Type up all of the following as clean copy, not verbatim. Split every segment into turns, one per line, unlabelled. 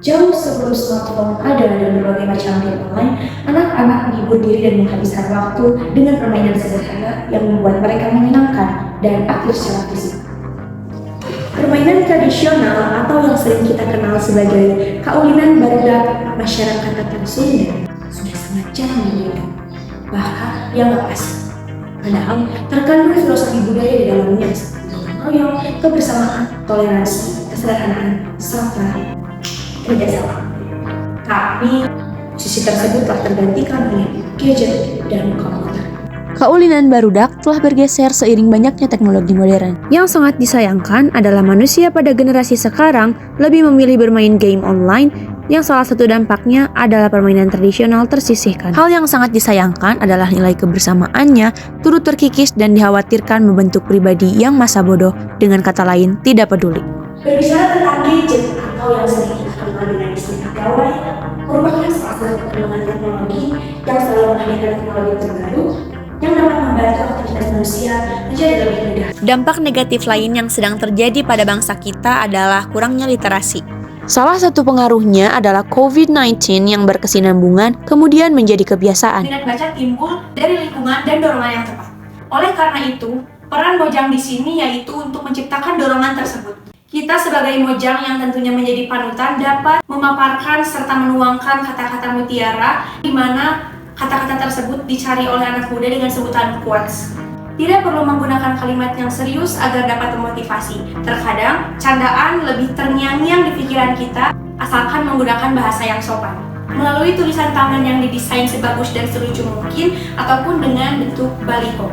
Jauh sebelum smartphone ada dan berbagai macam game online, anak-anak menghibur diri dan menghabiskan waktu dengan permainan sederhana yang membuat mereka menyenangkan dan aktif secara fisik. Permainan tradisional atau yang sering kita kenal sebagai kaulinan barudak masyarakat Tatar Sunda sudah sangat jarang dimainkan, bahkan yang lepas. Padahal terkandung filosofi budaya di dalamnya seperti gotong royong, kebersamaan, toleransi, kesederhanaan, serta kerjasama. Tapi sisi tersebut telah tergantikan oleh gadget dan komputer.
Kaulinan barudak telah bergeser seiring banyaknya teknologi modern. Yang sangat disayangkan adalah manusia pada generasi sekarang lebih memilih bermain game online yang salah satu dampaknya adalah permainan tradisional tersisihkan. Hal yang sangat disayangkan adalah nilai kebersamaannya turut terkikis dan dikhawatirkan membentuk pribadi yang masa bodoh, dengan kata lain tidak peduli.
Berbicara tentang gadget atau yang sering kita kenal dengan istilah gawai, merupakan salah satu perkembangan teknologi yang selalu menghadirkan teknologi terbaru yang dapat membantu aktivitas manusia menjadi lebih mudah.
Dampak negatif lain yang sedang terjadi pada bangsa kita adalah kurangnya literasi. Salah satu pengaruhnya adalah COVID-19 yang berkesinambungan kemudian menjadi kebiasaan.
Minat baca timbul dari lingkungan dan dorongan yang tepat. Oleh karena itu, peran Mojang di sini yaitu untuk menciptakan dorongan tersebut. Kita sebagai Mojang yang tentunya menjadi panutan dapat memaparkan serta menuangkan kata-kata mutiara di mana kata-kata tersebut dicari oleh anak muda dengan sebutan quotes. Tidak perlu menggunakan kalimat yang serius agar dapat memotivasi. Terkadang, candaan lebih terngiang-ngiang di pikiran kita asalkan menggunakan bahasa yang sopan. Melalui tulisan tangan yang didesain sebagus dan selucu mungkin ataupun dengan bentuk baliho.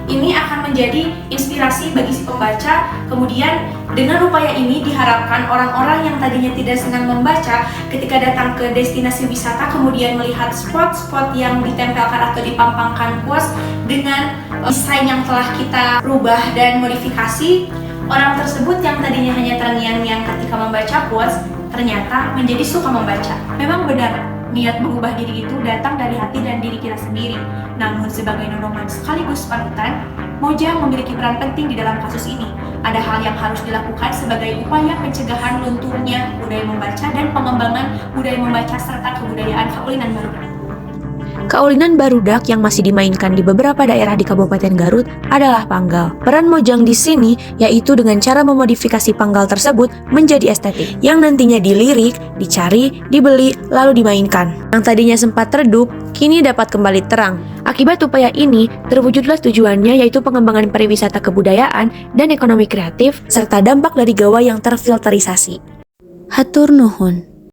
Ini akan menjadi inspirasi bagi si pembaca. Kemudian dengan upaya ini diharapkan orang-orang yang tadinya tidak senang membaca ketika datang ke destinasi wisata kemudian melihat spot-spot yang ditempelkan atau dipampangkan quotes dengan desain yang telah kita rubah dan modifikasi, orang tersebut yang tadinya hanya terngiang-ngiang ketika membaca quotes ternyata menjadi suka membaca. Memang benar, niat mengubah diri itu datang dari hati dan diri kita sendiri. Namun sebagai dorongan sekaligus panutan, Mojang memiliki peran penting di dalam kasus ini. Ada hal yang harus dilakukan sebagai upaya pencegahan lunturnya budaya membaca dan pengembangan budaya membaca serta kebudayaan kaulinan barudak.
Kaulinan barudak yang masih dimainkan di beberapa daerah di Kabupaten Garut adalah panggal. Peran Mojang di sini yaitu dengan cara memodifikasi panggal tersebut menjadi estetik, yang nantinya dilirik, dicari, dibeli, lalu dimainkan. Yang tadinya sempat redup, kini dapat kembali terang. Akibat upaya ini, terwujudlah tujuannya yaitu pengembangan pariwisata kebudayaan dan ekonomi kreatif, serta dampak dari gawai yang terfilterisasi. Hatur nuhun.